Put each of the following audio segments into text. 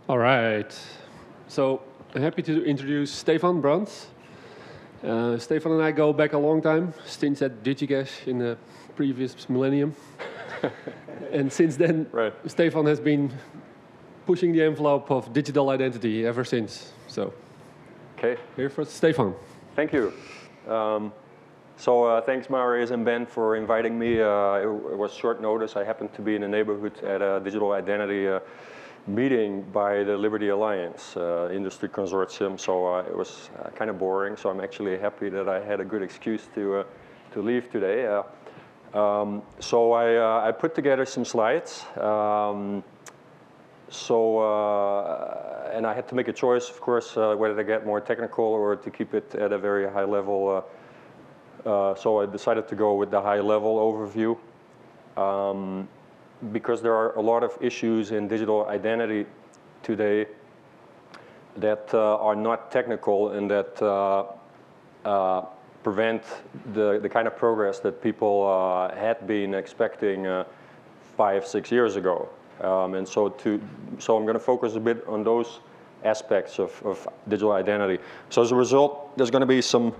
All right. So I'm happy to introduce Stefan Brandt. Stefan and I go back a long time, since at DigiCash in the previous millennium. And since then, Right. Stefan has been pushing the envelope of digital identity ever since. So, Okay. here for Stefan. Thank you. Thanks Marius and Ben for inviting me. It was short notice. I happened to be in the neighborhood at a digital identity meeting by the Liberty Alliance industry consortium. So it was kind of boring. So I'm actually happy that I had a good excuse to leave today. I put together some slides. And I had to make a choice, of course, whether to get more technical or to keep it at a very high level. So I decided to go with the high level overview because there are a lot of issues in digital identity today that are not technical and that prevent the kind of progress that people had been expecting 5-6 years ago. So I'm going to focus a bit on those aspects of digital identity. So as a result, there's going to be some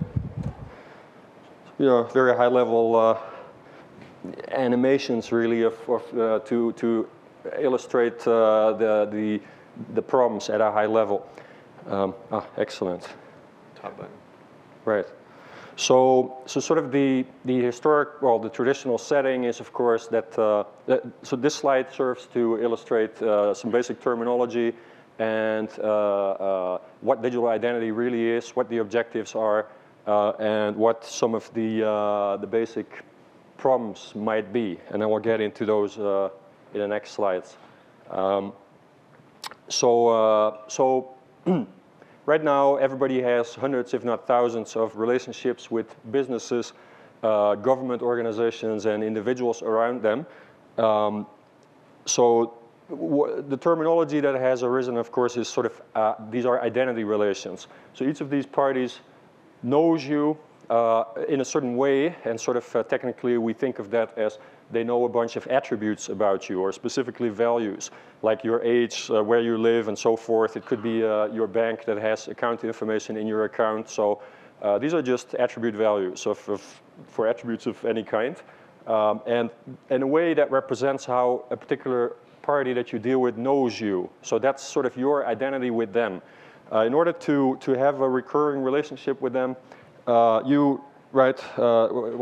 very high-level animations, really, to illustrate the problems at a high level. Excellent. Top button. Right. So sort of the historic, well, the traditional setting is, of course, so this slide serves to illustrate some basic terminology and what digital identity really is, what the objectives are, and what some of the basic problems might be. And then we'll get into those in the next slides. Right now, everybody has hundreds, if not thousands, of relationships with businesses, government organizations, and individuals around them. The terminology that has arisen, of course, is sort of, these are identity relations. So each of these parties knows you in a certain way, and sort of technically we think of that as they know a bunch of attributes about you, or specifically values, like your age, where you live, and so forth. It could be your bank that has account information in your account. So these are just attribute values for attributes of any kind. And in a way that represents how a particular party that you deal with knows you. So that's sort of your identity with them. In order to have a recurring relationship with them, when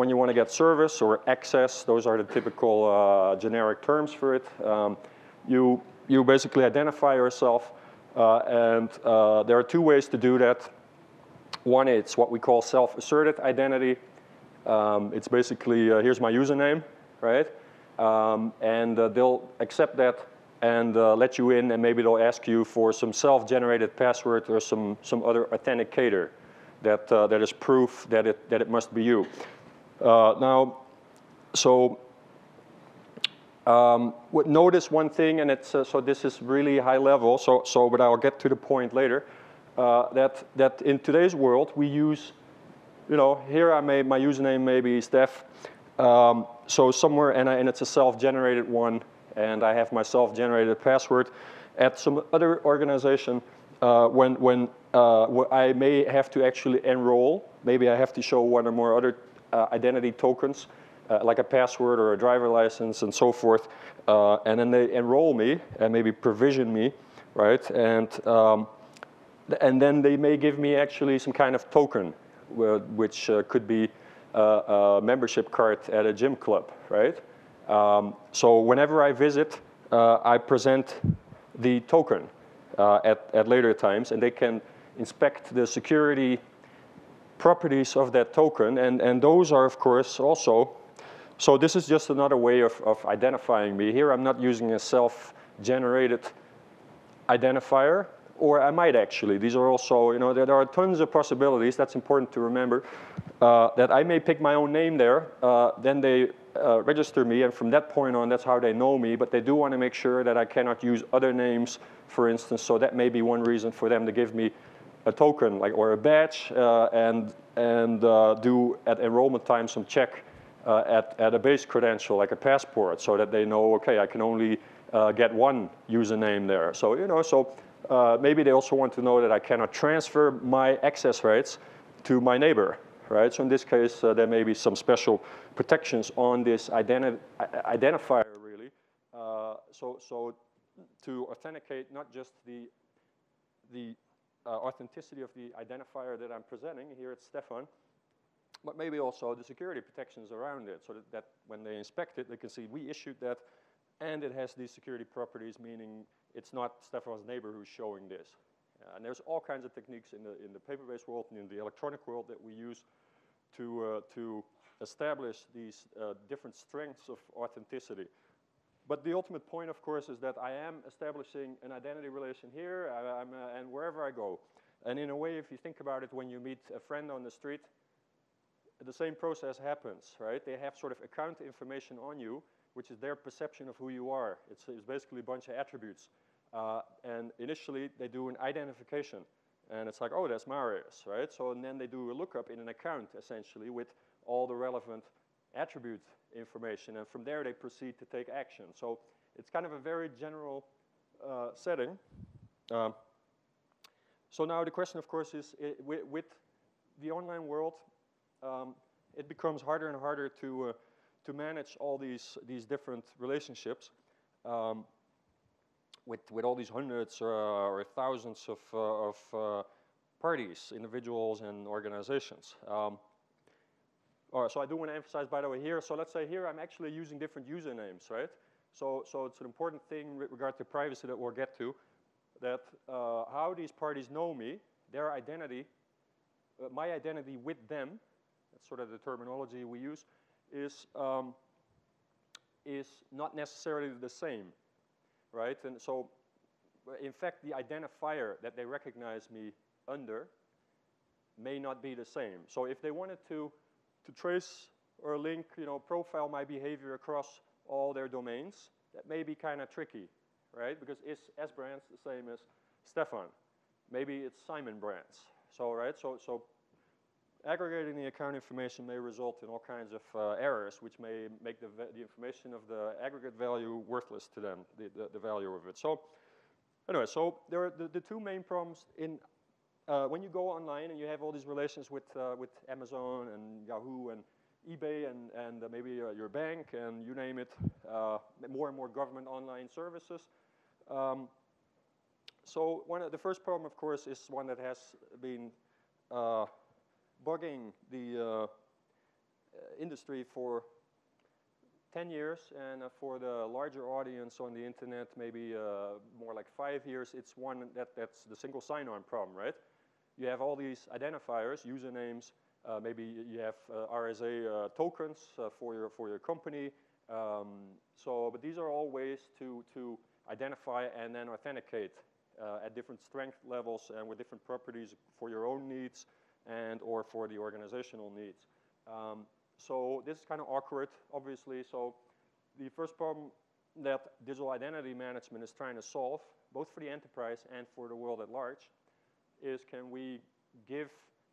you want to get service or access, those are the typical generic terms for it. You basically identify yourself, and there are two ways to do that. One, it's what we call self-asserted identity. It's basically, here's my username, right? And they'll accept that and let you in, and maybe they'll ask you for some self-generated password or some other authenticator that is proof that it must be you. Notice one thing, and it's so this is really high level. But I'll get to the point later. That in today's world we use, here my username may be Steph. So somewhere, and it's a self-generated one, and I have my self-generated password. At some other organization, when I may have to actually enroll, maybe I have to show one or more other identity tokens, like a password or a driver license and so forth, and then they enroll me and maybe provision me, right? And then they may give me actually some kind of token, which could be a membership card at a gym club, right? So whenever I visit, I present the token at later times, and they can inspect the security properties of that token, and those are, of course, also. So this is just another way of identifying me. Here I'm not using a self-generated identifier, or I might actually. These are also, there are tons of possibilities. That's important to remember. That I may pick my own name there, then they register me, and from that point on, that's how they know me, but they do want to make sure that I cannot use other names, for instance, so that may be one reason for them to give me a token, or a badge, and do at enrollment time some check at a base credential, like a passport, so that they know, okay, I can only get one username there. So, Maybe they also want to know that I cannot transfer my access rights to my neighbor, right? So in this case, there may be some special protections on this identifier, really. So to authenticate not just the authenticity of the identifier that I'm presenting, here it's Stefan, but maybe also the security protections around it, so that when they inspect it, they can see we issued that, and it has these security properties, meaning it's not Stefan's neighbor who's showing this. And there's all kinds of techniques in the paper-based world and in the electronic world that we use to establish these different strengths of authenticity. But the ultimate point, of course, is that I am establishing an identity relation here and wherever I go. And in a way, if you think about it, when you meet a friend on the street, the same process happens, right? They have sort of account information on you, which is their perception of who you are. It's basically a bunch of attributes. And initially, they do an identification. And it's like, oh, that's Marius, right? So and then they do a lookup in an account, essentially, with all the relevant attribute information. And from there, they proceed to take action. So it's kind of a very general setting. So now the question, of course, is with the online world, it becomes harder and harder to manage all these different relationships with all these hundreds or thousands of parties, individuals, and organizations. So I do want to emphasize, by the way, here. So let's say here I'm actually using different usernames, right? So it's an important thing with regard to privacy that we'll get to, that how these parties know me, their identity, my identity with them. That's sort of the terminology we use, is not necessarily the same, right? And so, in fact, the identifier that they recognize me under may not be the same. So if they wanted to trace or link, profile my behavior across all their domains, that may be kind of tricky, right? Because is S Brands the same as Stefan? Maybe it's Simon Brands. So, right? So aggregating the account information may result in all kinds of errors, which may make the information of the aggregate value worthless to them, the value of it. So anyway, so there are the two main problems in when you go online and you have all these relations with Amazon and Yahoo and eBay and maybe your bank and you name it, more and more government online services. So the first problem, of course, is one that has been bugging the industry for 10 years, and for the larger audience on the internet, maybe more like 5 years. It's one that's the single sign-on problem, right? You have all these identifiers, usernames. Maybe you have RSA tokens for your company. But these are all ways to identify and then authenticate at different strength levels and with different properties for your own needs and or for the organizational needs. So this is kind of awkward, obviously. So the first problem that digital identity management is trying to solve, both for the enterprise and for the world at large, is can we give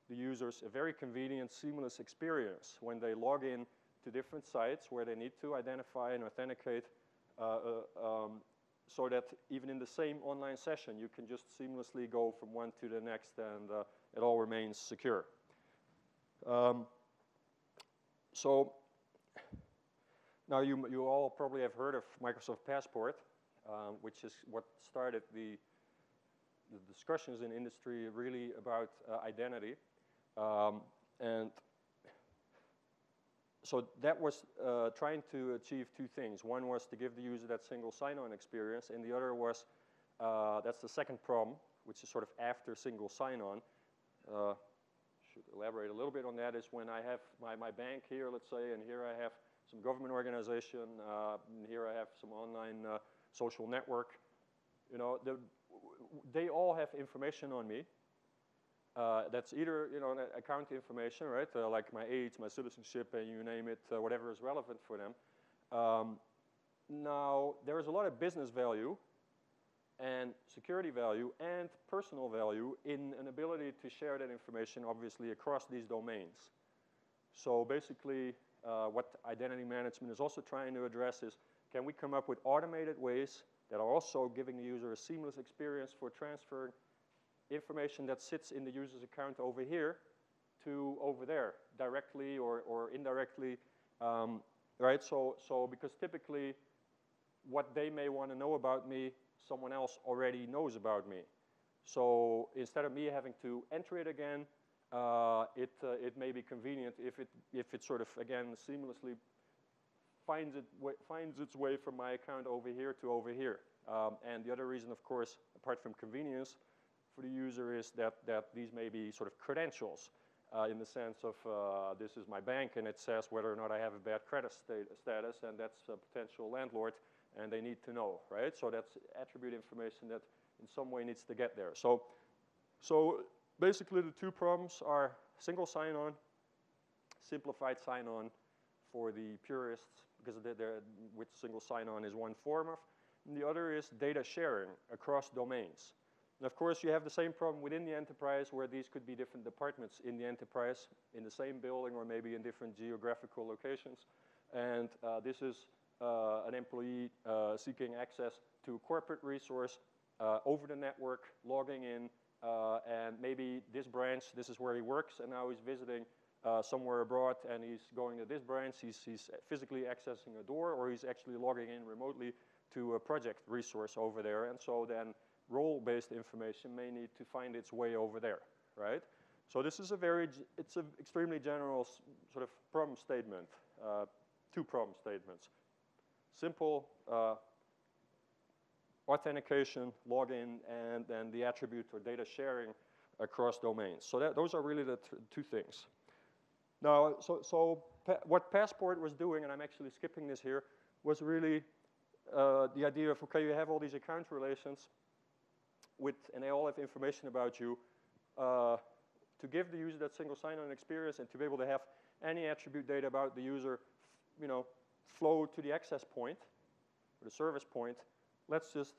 the users a very convenient, seamless experience when they log in to different sites where they need to identify and authenticate so that even in the same online session, you can just seamlessly go from one to the next and it all remains secure. So now you all probably have heard of Microsoft Passport, which is what started the discussions in industry really about identity. And so that was trying to achieve two things. One was to give the user that single sign-on experience, and the other was, that's the second problem, which is sort of after single sign-on. Should elaborate a little bit on that, is when I have my bank here, let's say, and here I have some government organization, and here I have some online social network. They all have information on me. That's either account information, right? Like my age, my citizenship, and you name it, whatever is relevant for them. Now there is a lot of business value and security value and personal value in an ability to share that information, obviously, across these domains. So basically, what identity management is also trying to address is, can we come up with automated ways that are also giving the user a seamless experience for transferring information that sits in the user's account over here to over there, directly or indirectly, right? So because typically what they may want to know about me, someone else already knows about me. So instead of me having to enter it again, it may be convenient if it sort of, again, seamlessly finds its way from my account over here to over here. And the other reason, of course, apart from convenience for the user, is that these may be sort of credentials in the sense of this is my bank and it says whether or not I have a bad credit status, and that's a potential landlord, and they need to know, right? So that's attribute information that in some way needs to get there. So basically the two problems are single sign-on, simplified sign-on for the purists, because with single sign-on is one form of, and the other is data sharing across domains. And of course, you have the same problem within the enterprise, where these could be different departments in the enterprise in the same building or maybe in different geographical locations. And this is an employee seeking access to a corporate resource over the network, logging in, and maybe this branch, this is where he works, and now he's visiting somewhere abroad, and he's going to this branch. He's physically accessing a door, or he's actually logging in remotely to a project resource over there. And so then role-based information may need to find its way over there, right? So this is it's an extremely general sort of problem statement, two problem statements. Simple authentication, login, and then the attribute or data sharing across domains. So those are really the two things. Now, what Passport was doing, and I'm actually skipping this here, was really the idea of, okay, you have all these account relations, and they all have information about you, to give the user that single sign-on experience and to be able to have any attribute data about the user, flow to the access point or the service point. Let's just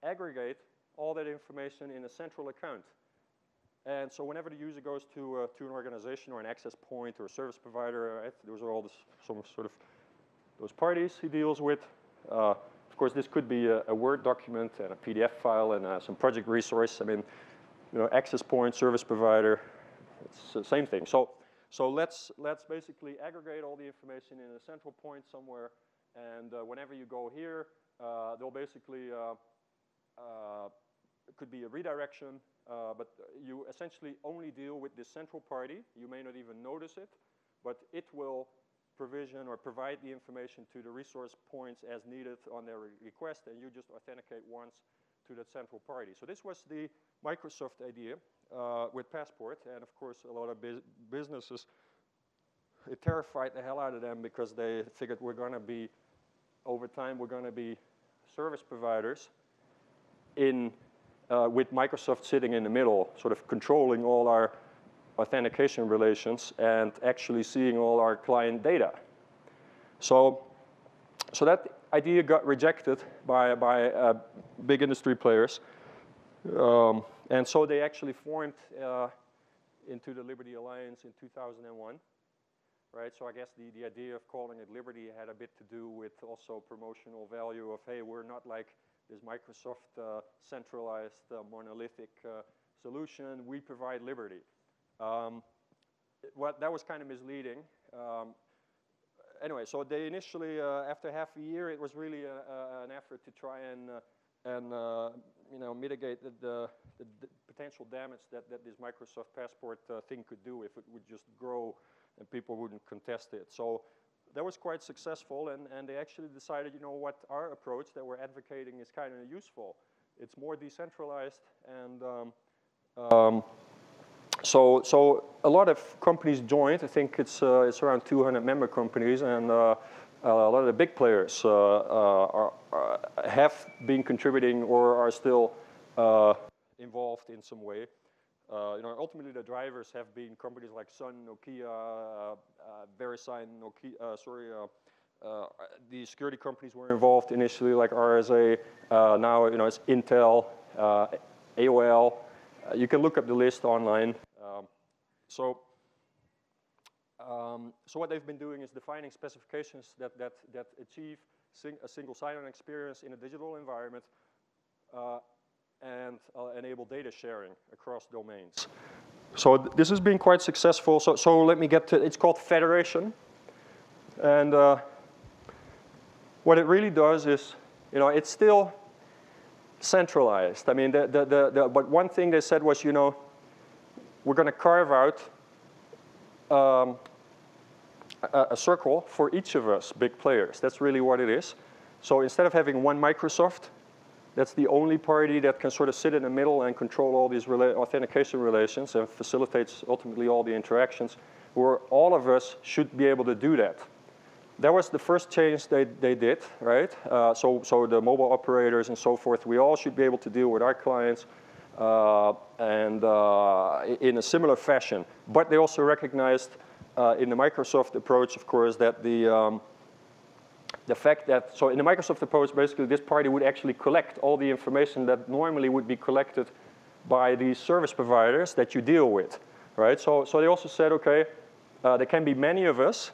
aggregate all that information in a central account. And so whenever the user goes to an organization or an access point or a service provider, right, those are all some sort of those parties he deals with. Of course, this could be a Word document and a PDF file and some project resource. I mean, access point, service provider, it's the same thing. So let's basically aggregate all the information in a central point somewhere, and whenever you go here, they'll basically, it could be a redirection, but you essentially only deal with this central party. You may not even notice it, but it will provision or provide the information to the resource points as needed on their request, and you just authenticate once to that central party. So this was the Microsoft idea with Passport, and of course a lot of businesses, it terrified the hell out of them because they figured we're going to be, over time, we're going to be service providers with Microsoft sitting in the middle, sort of controlling all our authentication relations and actually seeing all our client data. So that idea got rejected by big industry players. And so they actually formed into the Liberty Alliance in 2001. Right, so I guess the idea of calling it Liberty had a bit to do with also promotional value of, hey, we're not like this Microsoft centralized monolithic solution. We provide liberty. That was kind of misleading. Anyway, so they initially, after half a year, it was really an effort to try and mitigate the potential damage that this Microsoft Passport thing could do if it would just grow and people wouldn't contest it. So that was quite successful, and they actually decided, what, our approach that we're advocating is kind of useful. It's more decentralized, and so a lot of companies joined. I think it's around 200 member companies, and a lot of the big players have been contributing or are still involved in some way. Ultimately the drivers have been companies like Sun, Nokia, VeriSign, Nokia, the security companies were involved initially, like RSA. Now it's Intel, AOL. You can look up the list online. So what they've been doing is defining specifications that achieve a single sign-on experience in a digital environment, and enable data sharing across domains. So this has been quite successful. So let me get to, it's called federation. And what it really does is, it's still centralized. I mean, but one thing they said was, we're going to carve out a circle for each of us big players. That's really what it is. So instead of having one Microsoft, that's the only party that can sort of sit in the middle and control all these authentication relations and facilitates ultimately all the interactions, where all of us should be able to do that. That was the first change they did, right? So the mobile operators and so forth, we all should be able to deal with our clients and in a similar fashion. But they also recognized in the Microsoft approach, of course, that the fact that, so in the Microsoft approach, basically this party would actually collect all the information that normally would be collected by these service providers that you deal with, right? So they also said, okay, there can be many of us,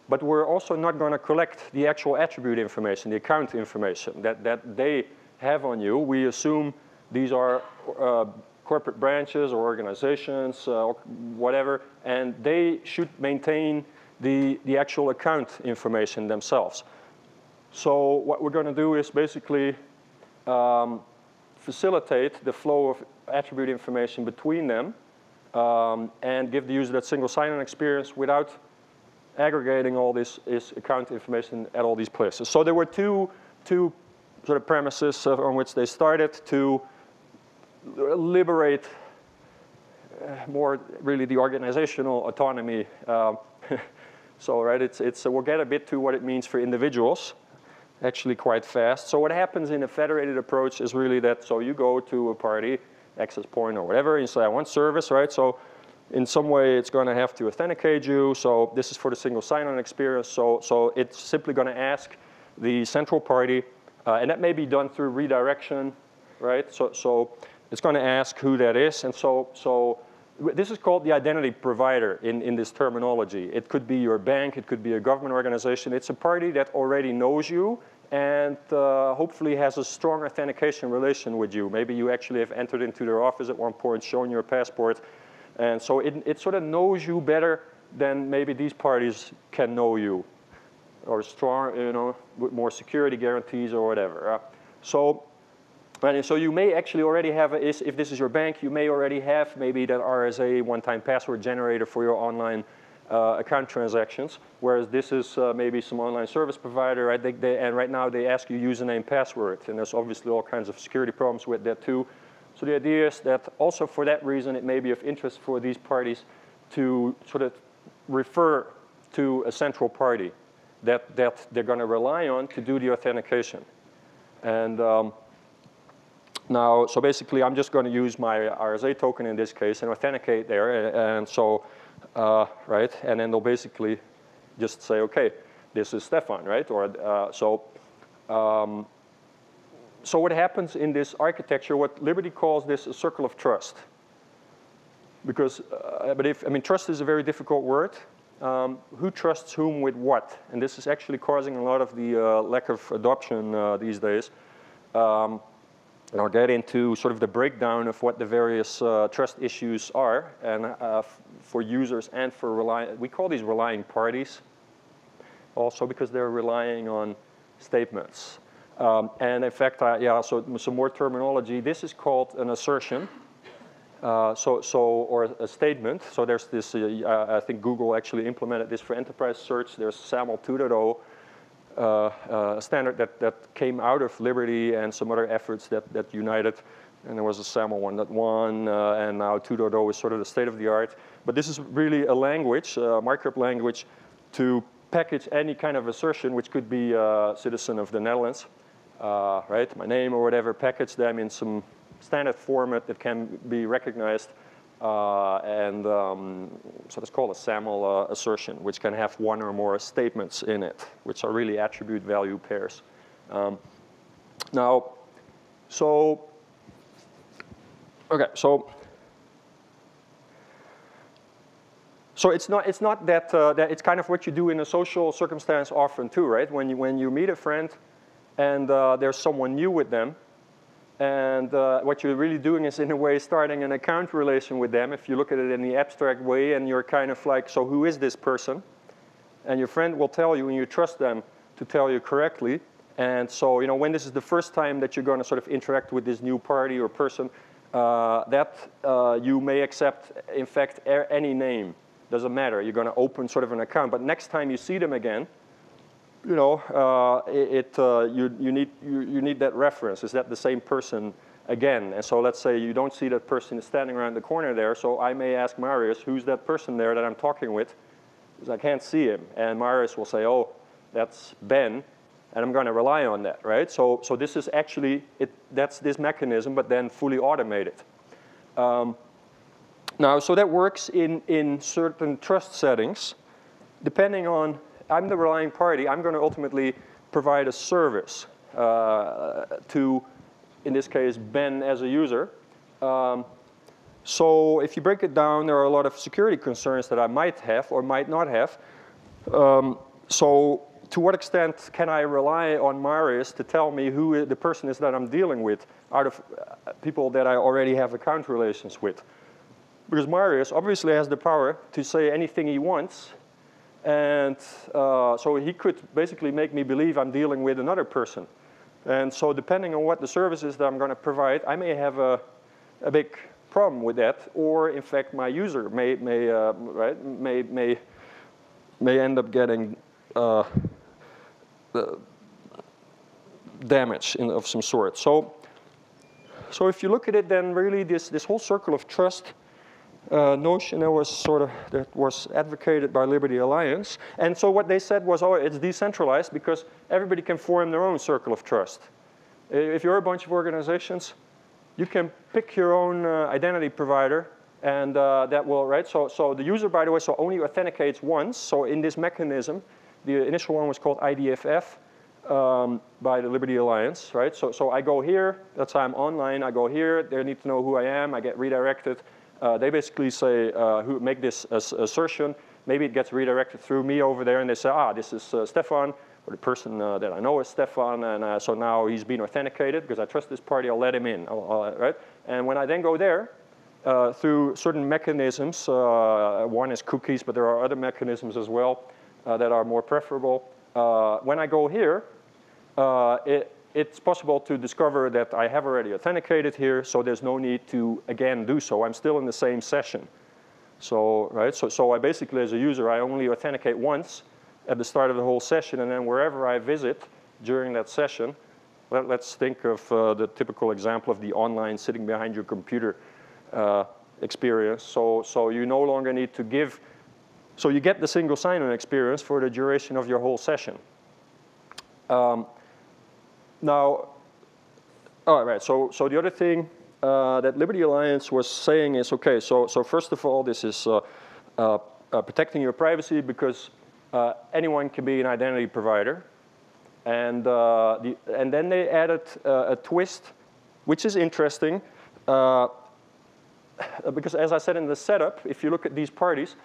but we're also not going to collect the actual attribute information, the account information that they have on you. We assume these are corporate branches or organizations, or whatever, and they should maintain the actual account information themselves. So what we're going to do is basically facilitate the flow of attribute information between them and give the user that single sign-on experience without aggregating all this account information at all these places. So there were two sort of premises on which they started to liberate more really the organizational autonomy. So right, we'll get a bit to what it means for individuals actually quite fast. So what happens in a federated approach is really that, so you go to a party, access point or whatever, and you say, I want service, right? So in some way, it's going to have to authenticate you. So this is for the single sign-on experience. So it's simply going to ask the central party, and that may be done through redirection, right? So it's going to ask who that is. And so this is called the identity provider in this terminology. It could be your bank. It could be a government organization. It's a party that already knows you and hopefully has a strong authentication relation with you. Maybe you actually have entered into their office at one point, shown your passport. And so it sort of knows you better than maybe these parties can know you, or strong, with more security guarantees or whatever. So you may actually already have, if this is your bank, you may already have maybe that RSA one-time password generator for your online account transactions, whereas this is maybe some online service provider, right? And right now they ask you username, password, and there's obviously all kinds of security problems with that too. So the idea is that also for that reason, it may be of interest for these parties to sort of refer to a central party that they're going to rely on to do the authentication. And now, so basically, I'm just going to use my RSA token in this case and authenticate there. And so, right, and then they'll basically just say, okay, this is Stefan, right? Or so what happens in this architecture, what Liberty calls this a circle of trust. Because, trust is a very difficult word. Who trusts whom with what? And this is actually causing a lot of the lack of adoption these days. And I'll get into sort of the breakdown of what the various trust issues are, and for users and for we call these relying parties, also because they're relying on statements. And in fact, so some more terminology. This is called an assertion, or a statement. So there's this, I think Google actually implemented this for enterprise search. There's SAML 2.0, a standard that came out of Liberty and some other efforts that united. And there was a SAML 1.1, and now 2.0 is sort of the state of the art. But this is really a language, a markup language, to package any kind of assertion, which could be a citizen of the Netherlands, right, my name or whatever, package them in some standard format that can be recognized, so it's called a SAML assertion, which can have one or more statements in it, which are really attribute value pairs. So it's not that it's kind of what you do in a social circumstance often too, right? When you meet a friend, and there's someone new with them. And what you're really doing is, in a way, starting an account relation with them, if you look at it in the abstract way, and you're kind of like, so who is this person? And your friend will tell you, and you trust them to tell you correctly. And so, you know, when this is the first time that you're going to sort of interact with this new party or person, you may accept, in fact, any name. Doesn't matter. You're going to open sort of an account. But next time you see them again, you know, you need that reference. Is that the same person again? And so let's say you don't see that person standing around the corner there. So I may ask Marius, who's that person there that I'm talking with? Because I can't see him. And Marius will say, oh, that's Ben. And I'm going to rely on that, right? So this is actually, that's this mechanism, but then fully automated. Now, so that works in certain trust settings. Depending on, I'm the relying party, I'm going to ultimately provide a service to, in this case, Ben as a user. So if you break it down, there are a lot of security concerns that I might have or might not have. So to what extent can I rely on Marius to tell me who the person is that I'm dealing with out of people that I already have account relations with? Because Marius obviously has the power to say anything he wants. And so he could basically make me believe I'm dealing with another person. And so depending on what the services that I'm going to provide, I may have a big problem with that. Or in fact, my user may end up getting damage of some sort. So if you look at it, then really this whole circle of trust notion that was advocated by Liberty Alliance. And so what they said was, oh, it's decentralized because everybody can form their own circle of trust. If you're a bunch of organizations, you can pick your own identity provider, and that will, right? So the user, by the way, so only authenticates once. So in this mechanism, the initial one was called IDFF by the Liberty Alliance, right? So I go here, that's how I'm online, I go here, they need to know who I am, I get redirected. They basically say, make this assertion, maybe it gets redirected through me over there, and they say, this is Stefan, or the person that I know is Stefan, and so now he's been authenticated, because I trust this party, I'll let him in, right? And when I then go there, through certain mechanisms, one is cookies, but there are other mechanisms as well that are more preferable. When I go here, it's possible to discover that I have already authenticated here, so there's no need to, again, do so. I'm still in the same session. So, right? So I basically, as a user, I only authenticate once at the start of the whole session, and then wherever I visit during that session, let's think of the typical example of the online sitting behind your computer experience. So you no longer need to give, so you get the single sign-on experience for the duration of your whole session. Now, all right, so the other thing that Liberty Alliance was saying is, okay, so first of all, this is protecting your privacy because anyone can be an identity provider. And then they added a twist, which is interesting, because as I said in the setup, if you look at these parties,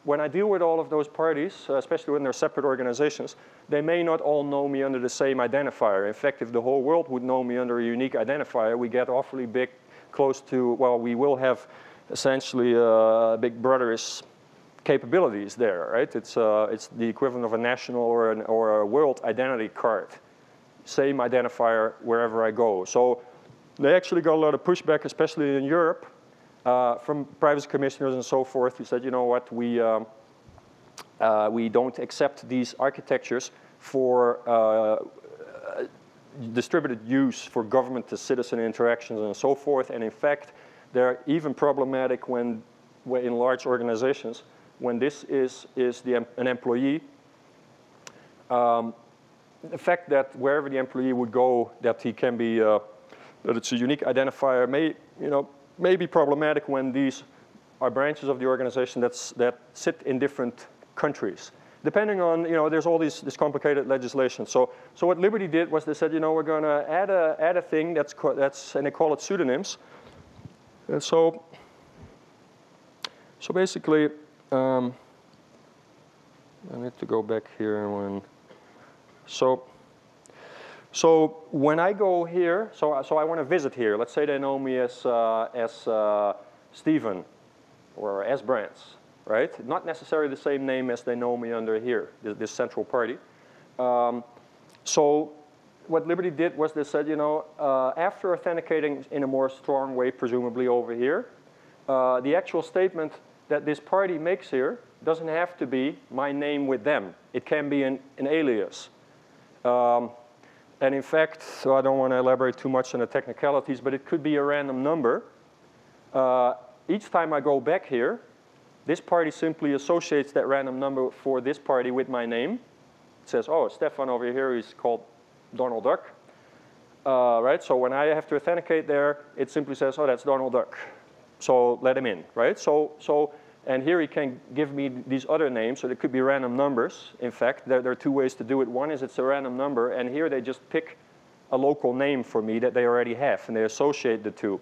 when I deal with all of those parties, especially when they're separate organizations, they may not all know me under the same identifier. In fact, if the whole world would know me under a unique identifier, we get awfully big, close to, well, we will have essentially Big Brother's capabilities there, right? It's the equivalent of a national or a world identity card. Same identifier wherever I go. So they actually got a lot of pushback, especially in Europe, from privacy commissioners and so forth, who said, you know what, we don't accept these architectures for distributed use for government-to-citizen interactions and so forth. And in fact, they're even problematic when in large organizations, when this is an employee. The fact that wherever the employee would go, that he can be, that it's a unique identifier may be problematic when these are branches of the organization that sit in different countries. Depending on, there's all this complicated legislation. So what Liberty did was they said, we're going to add a thing and they call it pseudonyms. And so basically, I need to go back here So when I go here, so I want to visit here. Let's say they know me as Stefan or as Brands, right? Not necessarily the same name as they know me under here, this central party. So what Liberty did was they said, you know, after authenticating in a more strong way, presumably over here, the actual statement that this party makes here doesn't have to be my name with them. It can be an alias. And in fact, so I don't want to elaborate too much on the technicalities, but it could be a random number. Each time I go back here, this party simply associates that random number for this party with my name. It says, oh, Stefan over here is called Donald Duck. Right? So when I have to authenticate there, it simply says, oh, that's Donald Duck. So let him in, right? And here he can give me these other names, so there could be random numbers. In fact, there are two ways to do it. One is it's a random number, and here they just pick a local name for me that they already have, and they associate the two.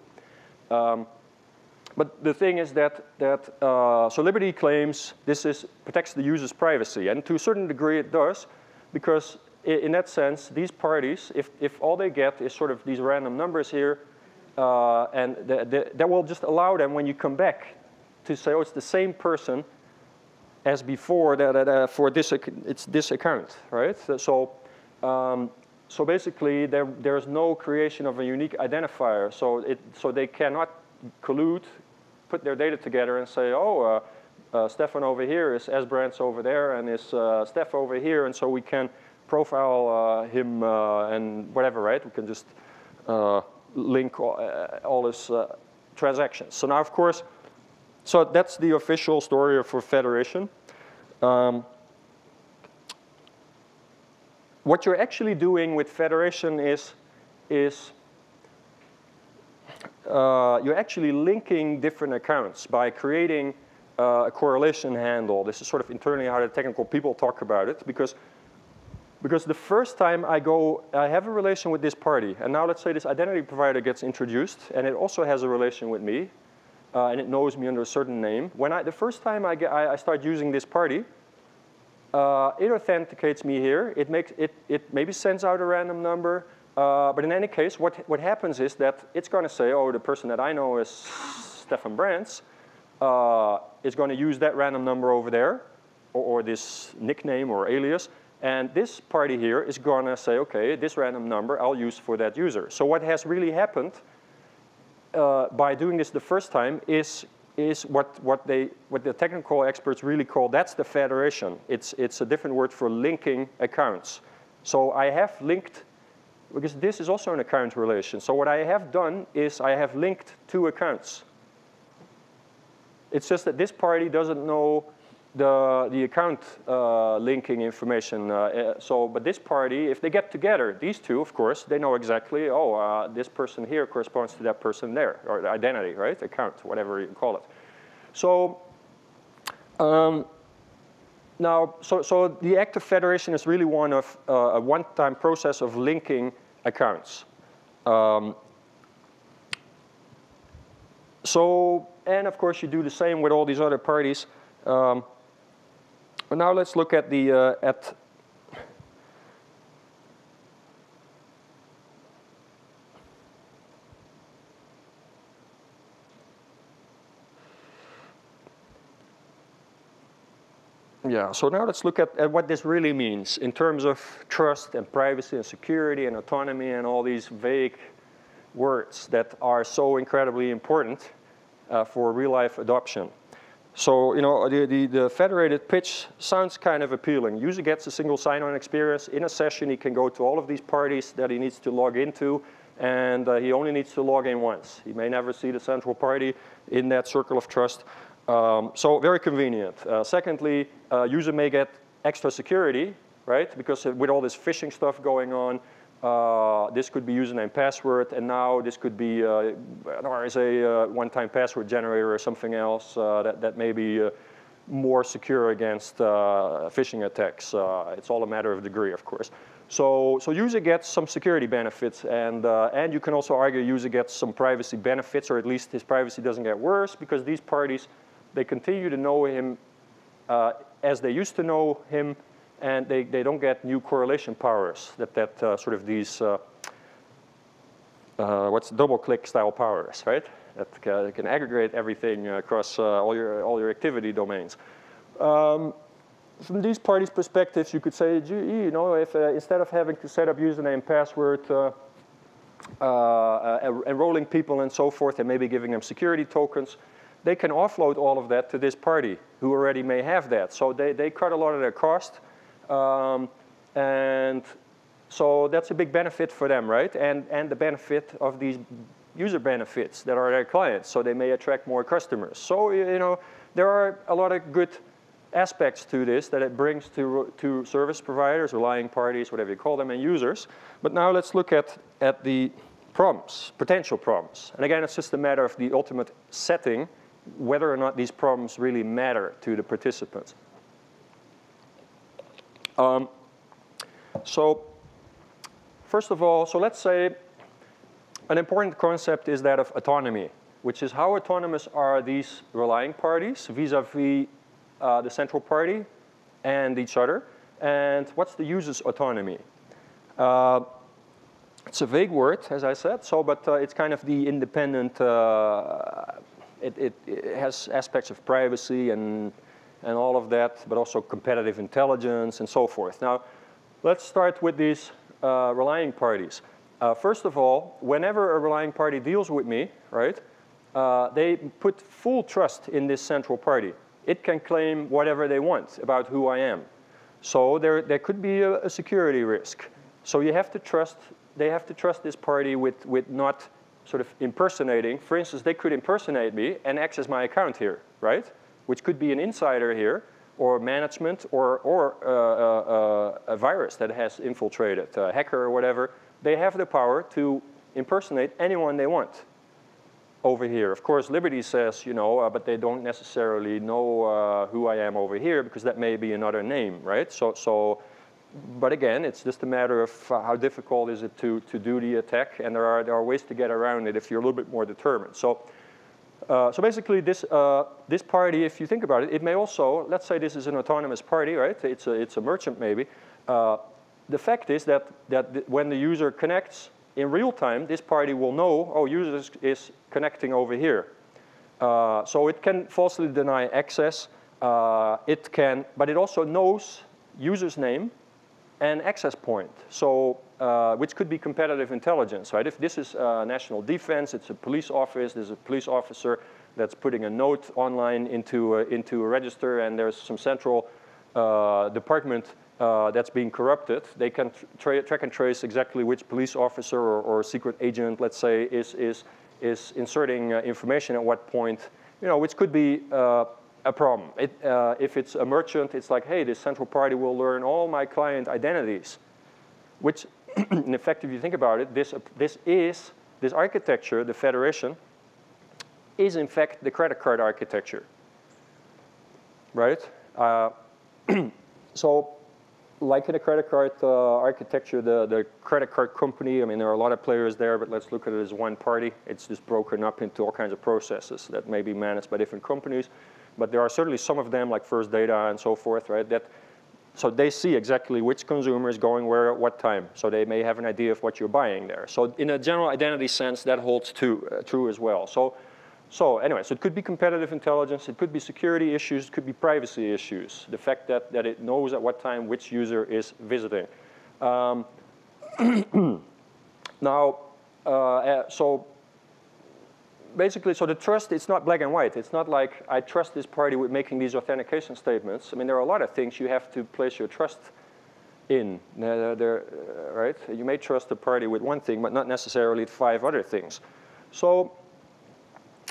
But the thing is that so Liberty claims this protects the user's privacy, and to a certain degree it does, because in that sense, these parties, if all they get is sort of these random numbers here, and that will just allow them, when you come back, to say, oh, it's the same person as before for this, it's this account, right? So basically, there's no creation of a unique identifier. So they cannot collude, put their data together and say, oh, Stefan over here is S-Brands over there, and is Steph over here, and so we can profile him and whatever, right? We can just link all his transactions. So now, of course, so that's the official story for Federation. What you're actually doing with Federation is you're actually linking different accounts by creating a correlation handle. This is sort of internally how the technical people talk about it, because the first time I have a relation with this party, and now let's say this identity provider gets introduced, and it also has a relation with me. And it knows me under a certain name. The first time I start using this party, it authenticates me here. It maybe sends out a random number, but in any case, what happens is that it's going to say, oh, the person that I know is Stefan Brands, is going to use that random number over there, or this nickname or alias, and this party here is going to say, okay, this random number I'll use for that user. So what has really happened by doing this the first time is what the technical experts really call, that's the federation. It's a different word for linking accounts. So I have linked, because this is also an account relation. So what I have done is I have linked two accounts. It's just that this party doesn't know the account linking information. But this party, if they get together, these two, of course, they know exactly, oh, this person here corresponds to that person there, or the identity, right? Account, whatever you call it. So now, so the act of federation is really one of a one-time process of linking accounts. And of course, you do the same with all these other parties. But now let's look at the so now let's look at what this really means in terms of trust and privacy and security and autonomy and all these vague words that are so incredibly important for real-life adoption. So, you know, the federated pitch sounds kind of appealing. User gets a single sign-on experience. In a session, he can go to all of these parties that he needs to log into, and he only needs to log in once. He may never see the central party in that circle of trust. So very convenient. Secondly, user may get extra security, right? Because with all this phishing stuff going on, this could be username password, and now this could be RSA one-time password generator or something else that may be more secure against phishing attacks. It's all a matter of degree, of course. So user gets some security benefits, and you can also argue user gets some privacy benefits, or at least his privacy doesn't get worse, because these parties, they continue to know him as they used to know him, and they don't get new correlation powers that sort of these what's double-click style powers, right? That can aggregate everything across all your activity domains. From these parties' perspectives, you could say, gee, you know, if instead of having to set up username, password, enrolling people and so forth, and maybe giving them security tokens, they can offload all of that to this party who already may have that. So they cut a lot of their cost. And so that's a big benefit for them, right? And the benefit of these user benefits that are their clients. So they may attract more customers. So, you know, there are a lot of good aspects to this that it brings to service providers, relying parties, whatever you call them, and users. But now let's look at the problems, potential problems. And again, it's just a matter of the ultimate setting, whether or not these problems really matter to the participants. So first of all, so let's say an important concept is that of autonomy, which is how autonomous are these relying parties vis-a-vis the central party and each other, and what's the user's autonomy? It's a vague word, as I said, so, but it's kind of the independent, it has aspects of privacy and all of that, but also competitive intelligence and so forth. Now, let's start with these relying parties. First of all, whenever a relying party deals with me, right, they put full trust in this central party. It can claim whatever they want about who I am. So there could be a security risk. So you have to trust, they have to trust this party with not sort of impersonating. For instance, they could impersonate me and access my account here, right? Which could be an insider here, or management, or a virus that has infiltrated, a hacker or whatever. They have the power to impersonate anyone they want over here. Of course, Liberty says, you know, but they don't necessarily know who I am over here, because that may be another name, right? But again, it's just a matter of how difficult is it to do the attack, and there are ways to get around it if you're a little bit more determined. So basically, this party, if you think about it, it may also, let's say this is an autonomous party, right? It's a merchant maybe. The fact is that when the user connects in real time, this party will know, oh, user is connecting over here. So it can falsely deny access. But it also knows user's name and access point. So, which could be competitive intelligence, right? If this is national defense, it's a police office, there's a police officer that's putting a note online into a register, and there's some central department that's being corrupted, they can track and trace exactly which police officer or secret agent, let's say, is inserting information at what point, you know, which could be a problem. If it's a merchant, it's like, hey, this central party will learn all my client identities, which, in effect, if you think about it, this architecture, the federation, is in fact the credit card architecture, right? So, like in a credit card architecture, the credit card company, I mean, there are a lot of players there, but let's look at it as one party. It's just broken up into all kinds of processes that may be managed by different companies. But there are certainly some of them, like First Data and so forth, right? So they see exactly which consumer is going where at what time. So they may have an idea of what you're buying there. So in a general identity sense, that holds true as well. So anyway, so it could be competitive intelligence, it could be security issues, it could be privacy issues. The fact that it knows at what time which user is visiting. Now, so basically, so the trust, it's not black and white. It's not like I trust this party with making these authentication statements. I mean, there are a lot of things you have to place your trust in, right? You may trust the party with one thing, but not necessarily 5 other things. So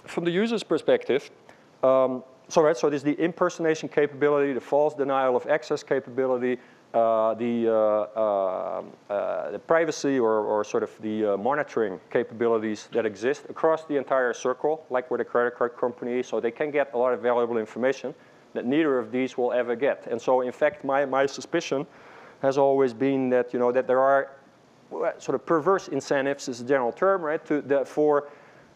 from the user's perspective, so there's the impersonation capability, the false denial of access capability, the privacy or sort of the monitoring capabilities that exist across the entire circle, like with a credit card company, so they can get a lot of valuable information that neither of these will ever get. And so, in fact, my suspicion has always been that, you know, that there are sort of perverse incentives, is a general term, right, for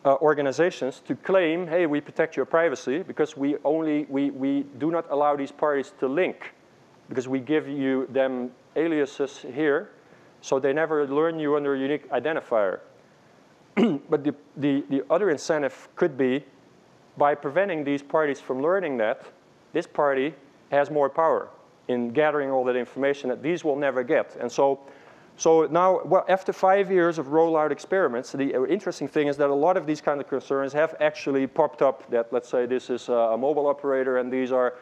organizations to claim, hey, we protect your privacy because we do not allow these parties to link because we give you them aliases here, so they never learn you under a unique identifier. But the other incentive could be, by preventing these parties from learning that, this party has more power in gathering all that information that these will never get. And so now, well, after 5 years of rollout experiments, the interesting thing is that a lot of these kind of concerns have actually popped up. That, let's say this is a mobile operator and these are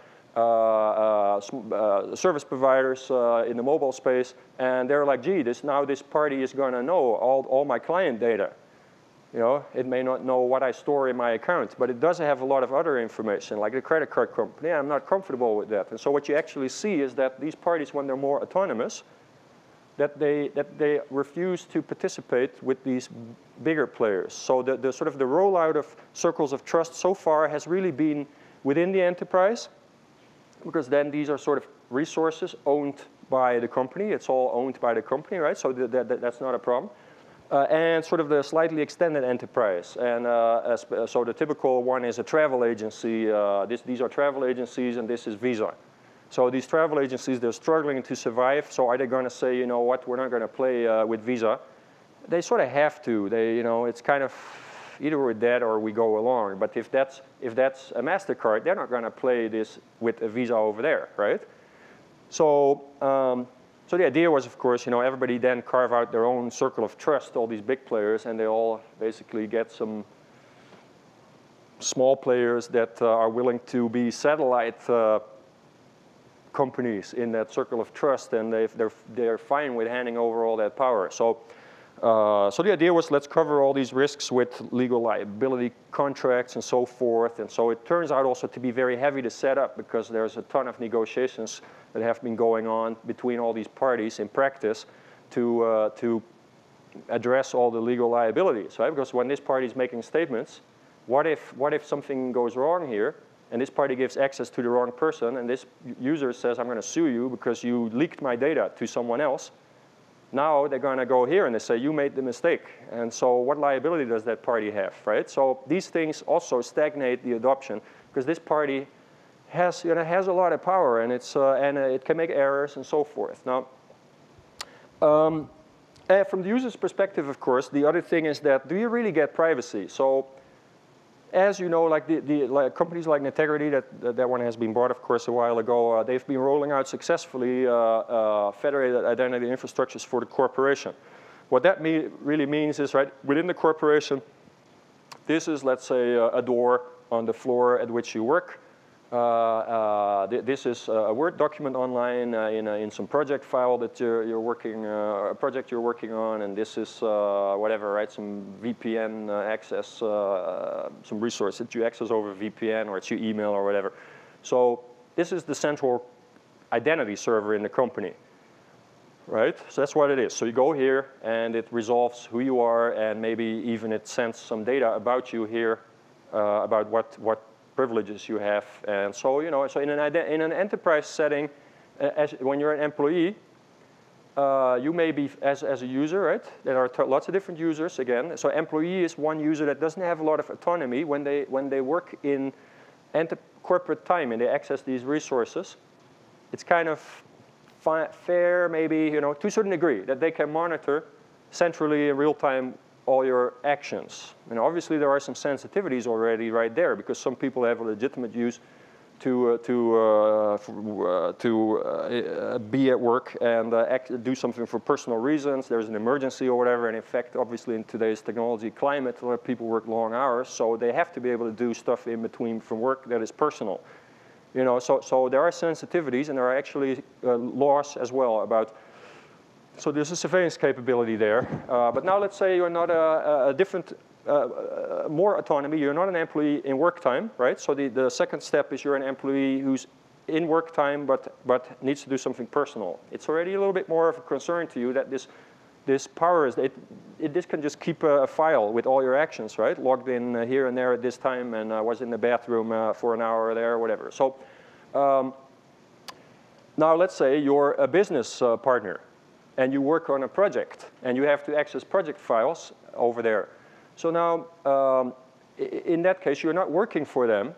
service providers in the mobile space, and they're like, gee, now this party is going to know all my client data. You know, it may not know what I store in my account, but it does have a lot of other information, like the credit card company. I'm not comfortable with that. And so what you actually see is that these parties, when they're more autonomous, that they refuse to participate with these bigger players. So the sort of the rollout of circles of trust so far has really been within the enterprise, because then these are sort of resources owned by the company. It's all owned by the company, right? So that's not a problem. And sort of the slightly extended enterprise. And so the typical one is a travel agency. These are travel agencies, and this is Visa. So these travel agencies, they're struggling to survive. So are they going to say, you know what, we're not going to play with Visa? They sort of have to. You know, it's kind of either we're dead or we go along. But if that's a MasterCard, they're not going to play this with a Visa over there, right? So so the idea was, of course, you know, everybody then carve out their own circle of trust, all these big players, and they all basically get some small players that are willing to be satellite companies in that circle of trust, and they're fine with handing over all that power. So the idea was, let's cover all these risks with legal liability contracts and so forth. And so it turns out also to be very heavy to set up, because there's a ton of negotiations that have been going on between all these parties in practice to address all the legal liabilities, right? Because when this party is making statements, what if something goes wrong here, and this party gives access to the wrong person, and this user says, I'm going to sue you because you leaked my data to someone else. Now they're going to go here and they say, you made the mistake. And so what liability does that party have, right? So these things also stagnate the adoption, because this party has a lot of power, and it can make errors and so forth. Now, from the user's perspective, of course, the other thing is that, do you really get privacy? So, as you know, like like companies like Integrity, that one has been bought, of course, a while ago. They've been rolling out successfully federated identity infrastructures for the corporation. What that really means is, right, within the corporation, this is, let's say, a door on the floor at which you work. This is a Word document online in some project file that you're working, a project you're working on, and this is whatever, right? Some VPN access, some resource that you access over VPN, or it's your email or whatever. So this is the central identity server in the company, right? So that's what it is. So you go here, and it resolves who you are, and maybe even it sends some data about you here, about what privileges you have. And so, you know, so in an enterprise setting, when you're an employee, you may be as a user, right? There are lots of different users again. So employee is one user that doesn't have a lot of autonomy when they work in corporate time and they access these resources. It's kind of fair, maybe, you know, to a certain degree, that they can monitor centrally in real time all your actions. And obviously there are some sensitivities already right there, because some people have a legitimate use to be at work and do something for personal reasons. There's an emergency or whatever, and in fact, obviously in today's technology climate, a lot of people work long hours, so they have to be able to do stuff in between from work that is personal. You know, so there are sensitivities, and there are actually laws as well about. So there's a surveillance capability there. But now let's say you're not a different, more autonomy. You're not an employee in work time, right? So the second step is you're an employee who's in work time but needs to do something personal. It's already a little bit more of a concern to you that this power is, this can just keep a file with all your actions, right? Logged in here and there at this time, and was in the bathroom for an hour there or whatever. So now let's say you're a business partner, and you work on a project, and you have to access project files over there. So now, in that case, you're not working for them,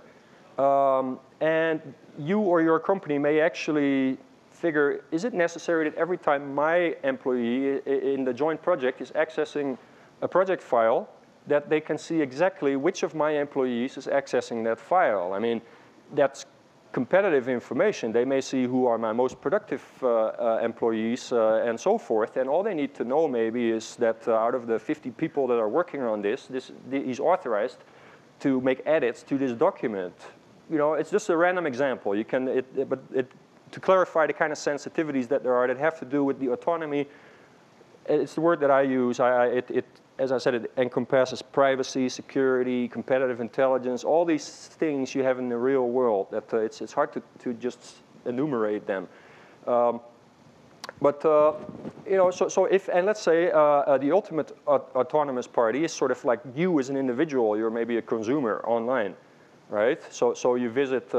and you or your company may actually figure, is it necessary that every time my employee in the joint project is accessing a project file, that they can see exactly which of my employees is accessing that file? I mean, that's competitive information. They may see who are my most productive employees and so forth, and all they need to know maybe is that out of the 50 people that are working on this, he's authorized to make edits to this document. You know, it's just a random example. You can, to clarify the kind of sensitivities that there are that have to do with the autonomy, it's the word that I use. As I said, it encompasses privacy, security, competitive intelligence, all these things you have in the real world that it's hard to just enumerate them. You know, so if, and let's say the ultimate autonomous party is sort of like you as an individual, you're maybe a consumer online, right? So you visit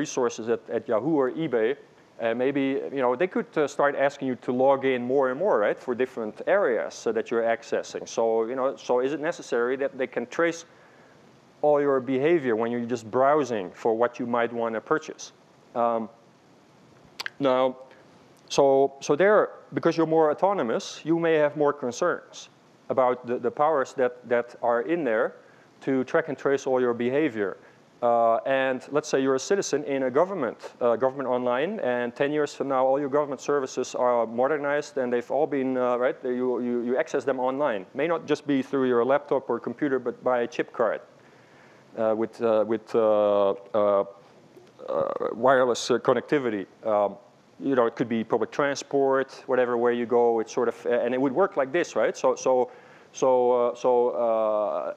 resources at Yahoo or eBay, and maybe, you know, they could start asking you to log in more and more, right, for different areas that you're accessing. So, you know, so is it necessary that they can trace all your behavior when you're just browsing for what you might want to purchase? Now, so there, because you're more autonomous, you may have more concerns about the powers that are in there to track and trace all your behavior. And let's say you're a citizen in a government online, and 10 years from now, all your government services are modernized, and they've all been, right, you access them online. May not just be through your laptop or computer, but by a chip card with wireless connectivity. You know, it could be public transport, whatever, where you go, it's sort of, and it would work like this, right? So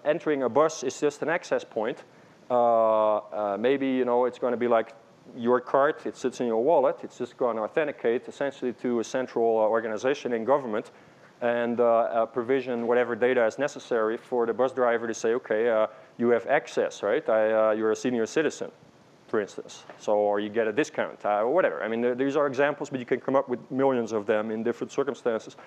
entering a bus is just an access point. Maybe, you know, it's going to be like your card, it sits in your wallet, it's just going to authenticate essentially to a central organization in government and provision whatever data is necessary for the bus driver to say, okay, you have access, right? You're a senior citizen, for instance, so, or you get a discount, or whatever. I mean, these are examples, but you can come up with millions of them in different circumstances.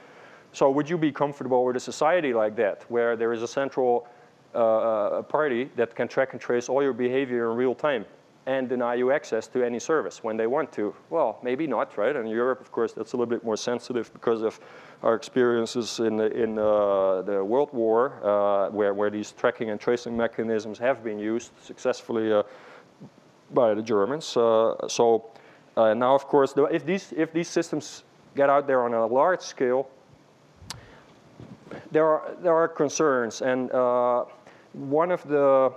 So would you be comfortable with a society like that, where there is a central a party that can track and trace all your behavior in real time and deny you access to any service when they want to? Well, maybe not, right? And in Europe, of course, that's a little bit more sensitive because of our experiences in the World War, where these tracking and tracing mechanisms have been used successfully by the Germans. Now, of course, if these systems get out there on a large scale, there are concerns, and one of the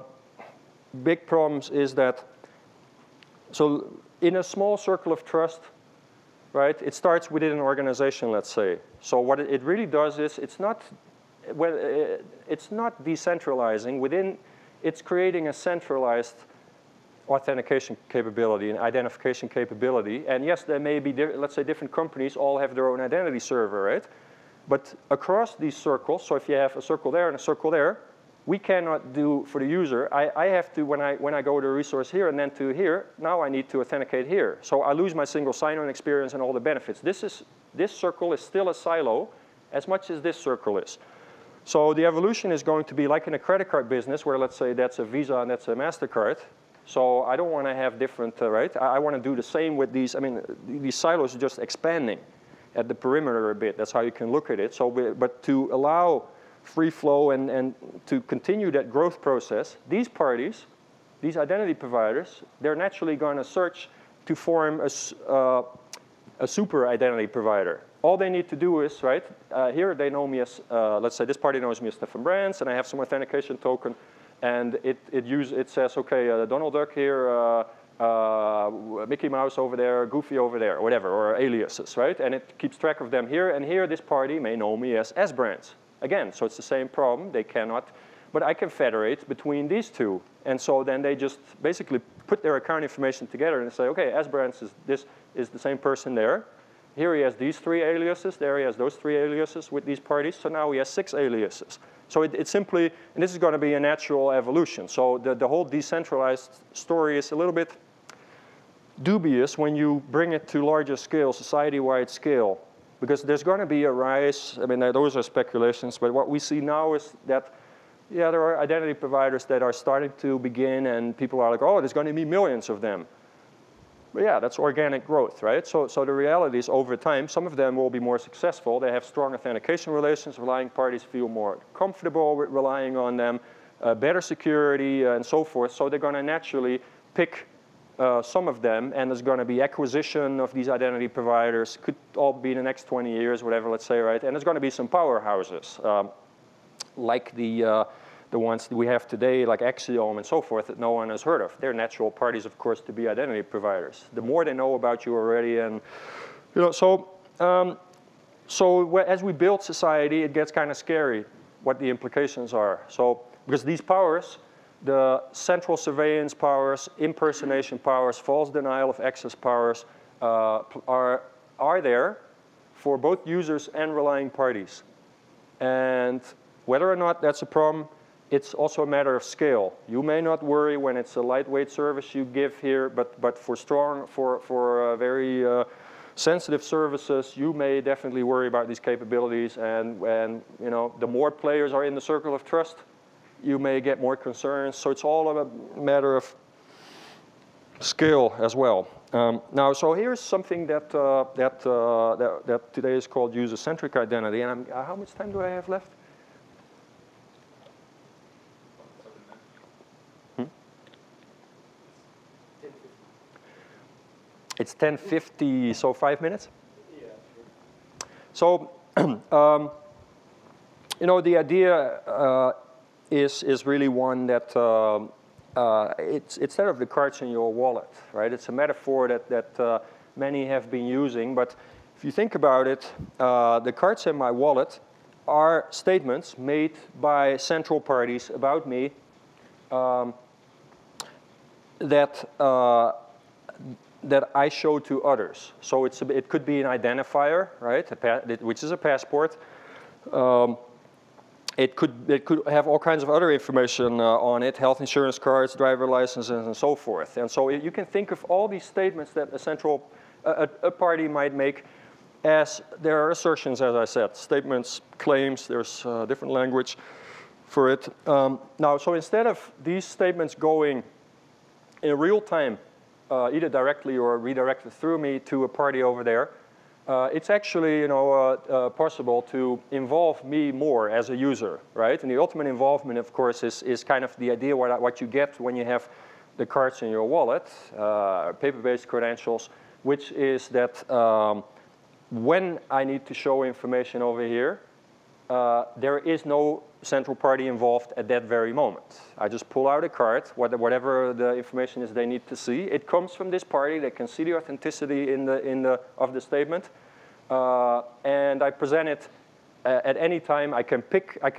big problems is that, so in a small circle of trust, right, it starts within an organization, let's say. So what it really does is, it's not decentralizing within, it's creating a centralized authentication capability and identification capability. And yes, there may be, let's say, different companies all have their own identity server, right? But across these circles, so if you have a circle there and a circle there, we cannot do for the user. I have to, when I go to a resource here and then to here, now I need to authenticate here. So I lose my single sign-on experience and all the benefits. This circle is still a silo as much as this circle is. So the evolution is going to be like in a credit card business where, let's say, that's a Visa and that's a MasterCard. So I don't want to have different, right? I want to do the same with these. I mean, these silos are just expanding at the perimeter a bit. That's how you can look at it. So, but to allow free flow and to continue that growth process, these parties, these identity providers, they're naturally going to search to form a super identity provider. All they need to do is, right, here they know me as, let's say this party knows me as Stefan Brands, and I have some authentication token, and it says, okay, Donald Duck here, Mickey Mouse over there, Goofy over there, or whatever, or aliases, right? And it keeps track of them here, and here this party may know me as S-Brands. Again, so it's the same problem, they cannot, but I can federate between these two. And so then they just basically put their account information together and say, okay, S-Brands is the same person there. Here he has these 3 aliases, there he has those 3 aliases with these parties, so now he has 6 aliases. So it's simply, and this is going to be a natural evolution. So the whole decentralized story is a little bit dubious when you bring it to larger scale, society-wide scale, because there's going to be a rise. I mean, those are speculations, but what we see now is that, yeah, there are identity providers that are starting to begin, and people are like, oh, there's going to be millions of them. But yeah, that's organic growth, right? So the reality is over time, some of them will be more successful. They have strong authentication relations. Relying parties feel more comfortable with relying on them, better security and so forth. So they're going to naturally pick some of them, and there's going to be acquisition of these identity providers. Could all be in the next 20 years, whatever, let's say, right? And there's going to be some powerhouses, like the ones that we have today, like Axiom and so forth, that no one has heard of. They're natural parties, of course, to be identity providers. The more they know about you already, and so as we build society, it gets kind of scary what the implications are. So because these powers, the central surveillance powers, impersonation powers, false denial of access powers, are there for both users and relying parties. And whether or not that's a problem, it's also a matter of scale. You may not worry when it's a lightweight service you give here, but for very sensitive services, you may definitely worry about these capabilities. And the more players are in the circle of trust, you may get more concerns. So it's all a matter of scale as well. Now, so here's something that today is called user-centric identity. And how much time do I have left? It's 10:50, so 5 minutes? Yeah, sure. So, the idea is really one that it's instead of the cards in your wallet, right? It's a metaphor that many have been using, but if you think about it, the cards in my wallet are statements made by central parties about me that I show to others. So it could be an identifier, right? Which is a passport. It could have all kinds of other information on it, health insurance cards, driver licenses, and so forth. And so you can think of all these statements that a party might make as there are assertions, as I said, statements, claims. There's different language for it. Now, so instead of these statements going in real time, either directly or redirected through me to a party over there, it's actually possible to involve me more as a user, right? And the ultimate involvement, of course, is kind of the idea what you get when you have the cards in your wallet, paper-based credentials, which is that when I need to show information over here, there is no central party involved at that very moment. I just pull out a card, whatever the information is they need to see. It comes from this party. They can see the authenticity of the statement, and I present it at any time. I can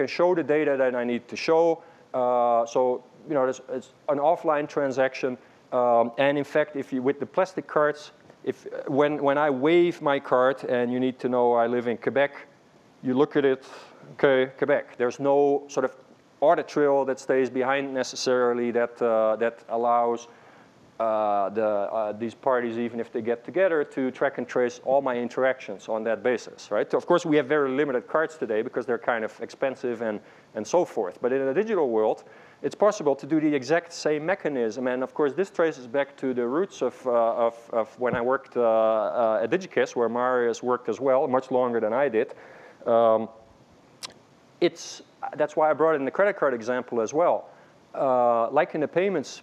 show the data that I need to show. So it's an offline transaction, and in fact, with the plastic cards, when I wave my card and you need to know I live in Quebec, you look at it, okay, Quebec. There's no sort of audit trail that stays behind necessarily that allows these parties, even if they get together, to track and trace all my interactions on that basis, right? Of course, we have very limited cards today because they're kind of expensive and so forth. But in a digital world, it's possible to do the exact same mechanism. And of course, this traces back to the roots of when I worked at DigiKiss, where Marius worked as well, much longer than I did. That's why I brought in the credit card example as well. Like in the payments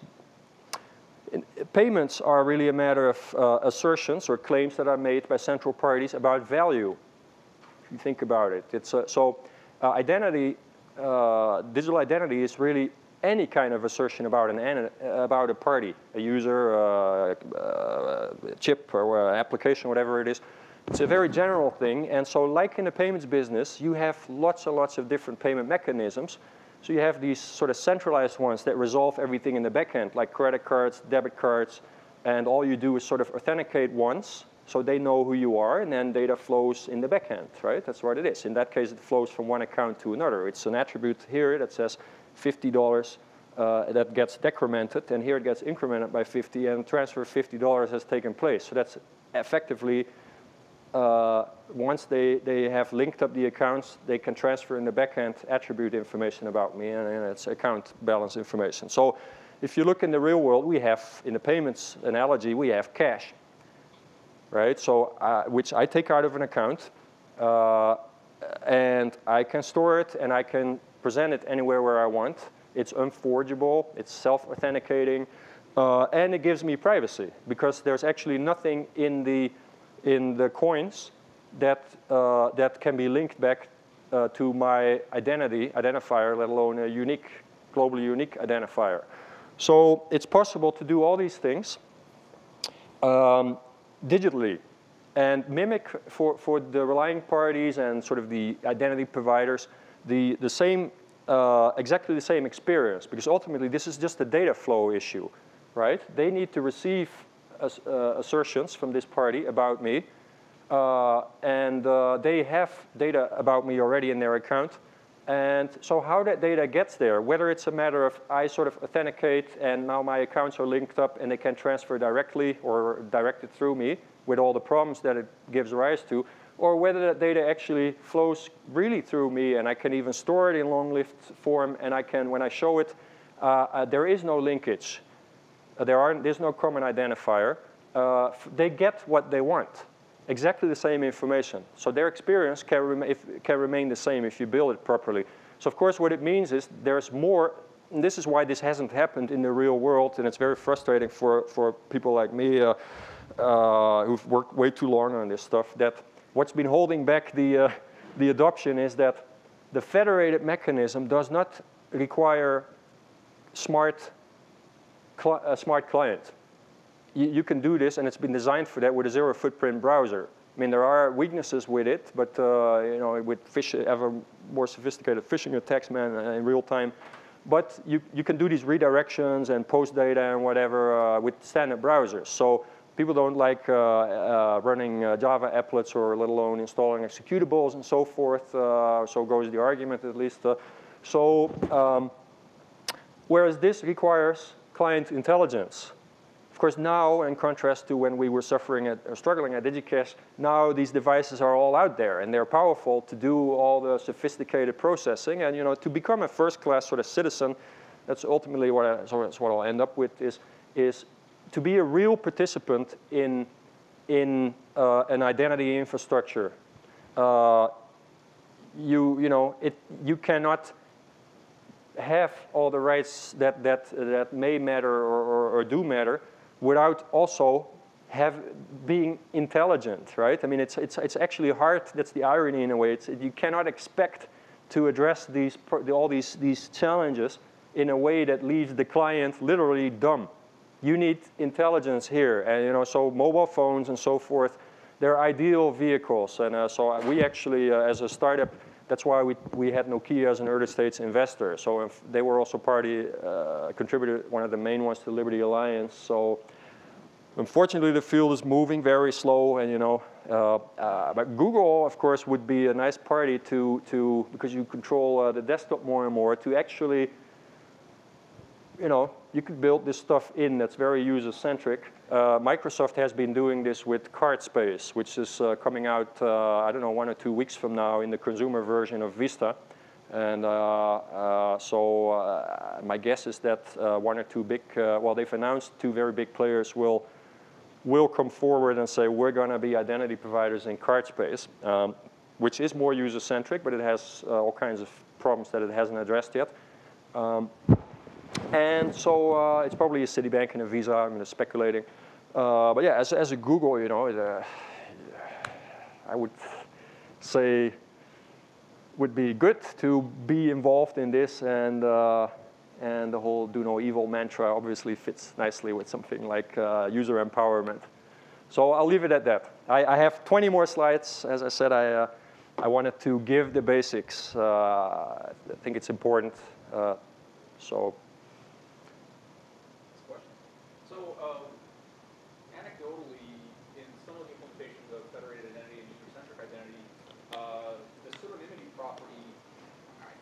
are really a matter of assertions or claims that are made by central parties about value. If you think about it, identity, digital identity is really any kind of assertion about a party, a user, a chip, or an application, whatever it is. It's a very general thing, and so like in the payments business, you have lots and lots of different payment mechanisms. So you have these sort of centralized ones that resolve everything in the back end, like credit cards, debit cards, and all you do is sort of authenticate once, so they know who you are, and then data flows in the back end, right? That's what it is. In that case, it flows from one account to another. It's an attribute here that says $50 that gets decremented, and here it gets incremented by 50, and transfer of $50 has taken place. So that's effectively once they have linked up the accounts, they can transfer in the backend attribute information about me, and it's account balance information. So if you look in the real world, we have, in the payments analogy, we have cash, right? So, which I take out of an account, and I can store it, and I can present it anywhere where I want. It's unforgeable, it's self-authenticating, and it gives me privacy, because there's actually nothing in the coins that can be linked back to my identifier, let alone a globally unique identifier. So it's possible to do all these things digitally, and mimic for the relying parties and sort of the identity providers the same, exactly the same experience, because ultimately this is just a data flow issue, right? They need to receive assertions from this party about me, and they have data about me already in their account. And so how that data gets there, whether it's a matter of I sort of authenticate and now my accounts are linked up and they can transfer directly or directed through me with all the problems that it gives rise to, or whether that data actually flows really through me and I can even store it in long-lived form, and I can, when I show it, there is no linkage. There's no common identifier. They get what they want. Exactly the same information. So their experience can remain the same if you build it properly. So of course what it means is there's more, and this is why this hasn't happened in the real world, and it's very frustrating for people like me who've worked way too long on this stuff, that what's been holding back the adoption is that the federated mechanism does not require a smart client. You can do this, and it's been designed for that with a zero-footprint browser. I mean, there are weaknesses with it, but you know, with ever more sophisticated phishing attacks, man, in real time. But you can do these redirections and post data and whatever with standard browsers. So people don't like running Java applets, or let alone installing executables and so forth. So goes the argument, at least. Whereas this requires client intelligence. Of course, now, in contrast to when we were struggling at DigiCash, now these devices are all out there, and they're powerful to do all the sophisticated processing. And you know, to become a first-class sort of citizen, that's ultimately that's what I'll end up with, is to be a real participant in an identity infrastructure. You cannot have all the rights that may matter or do matter without also being intelligent, right? I mean, it's actually hard. That's the irony in a way. You cannot expect to address all these challenges in a way that leaves the client literally dumb. You need intelligence here, and you know, so mobile phones and so forth, they're ideal vehicles. And so we actually, as a startup, that's why we had Nokia as an early stage investor. So if they were also contributor, one of the main ones to Liberty Alliance. So unfortunately, the field is moving very slow, and you know, but Google, of course, would be a nice party to because you control the desktop more and more, to actually, you know, you could build this stuff in that's very user-centric. Microsoft has been doing this with Card Space, which is coming out, I don't know, 1 or 2 weeks from now in the consumer version of Vista. And my guess is that 1 or 2 big, well, they've announced 2 very big players will come forward and say, we're going to be identity providers in Card Space, which is more user-centric, but it has all kinds of problems that it hasn't addressed yet. And so it's probably a Citibank and a Visa, I'm speculating. But yeah, as a Google, you know, I would say would be good to be involved in this, and the whole do no evil mantra obviously fits nicely with something like user empowerment. So I'll leave it at that. I have 20 more slides. As I said, I wanted to give the basics. I think it's important. So anecdotally, in some of the implementations of federated identity and user-centric identity, the pseudonymity property,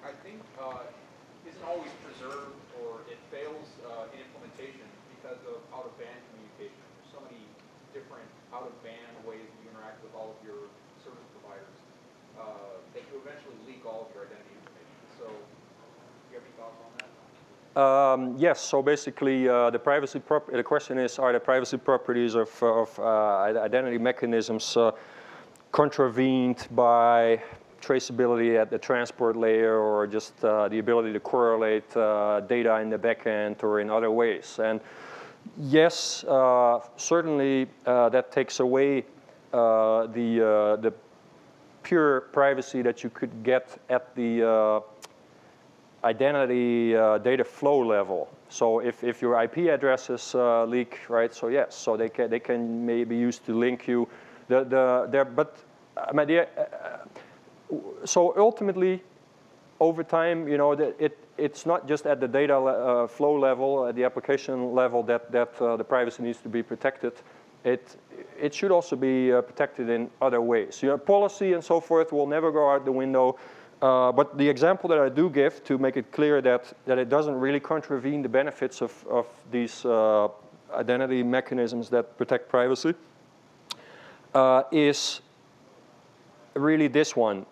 I think, isn't always preserved, or it fails in implementation because of out-of-band communication. There's so many different out-of-band ways you interact with all of your service providers that you eventually leak all of your identity information. So, do you have any thoughts on that? Yes, so basically the question is, are the privacy properties of identity mechanisms contravened by traceability at the transport layer, or just the ability to correlate data in the backend or in other ways? And yes, certainly that takes away the pure privacy that you could get at the identity data flow level. So if your IP addresses leak, right? So yes, so they can maybe use to link you. So ultimately, over time, you know, it's not just at the data flow level, at the application level that the privacy needs to be protected. It should also be protected in other ways. Your policy and so forth will never go out the window. But the example that I do give to make it clear that it doesn't really contravene the benefits of these identity mechanisms that protect privacy is really this one.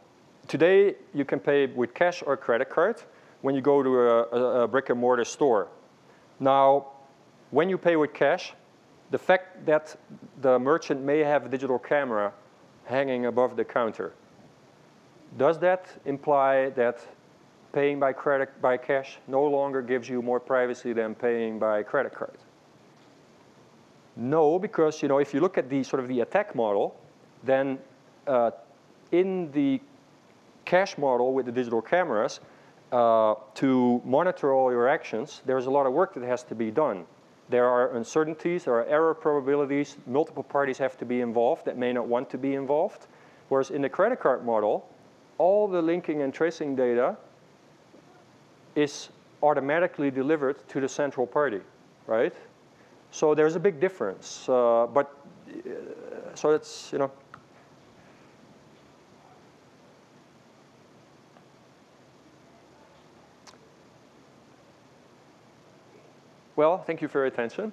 Today, you can pay with cash or credit card when you go to a brick and mortar store. Now, when you pay with cash, the fact that the merchant may have a digital camera hanging above the counter, does that imply that paying by cash no longer gives you more privacy than paying by credit card? No, because you know, if you look at the sort of the attack model, then in the cash model with the digital cameras, to monitor all your actions, there's a lot of work that has to be done. There are uncertainties, there are error probabilities, multiple parties have to be involved that may not want to be involved. Whereas in the credit card model, all the linking and tracing data is automatically delivered to the central party, right? So there's a big difference. So it's, you know. Well, thank you for your attention.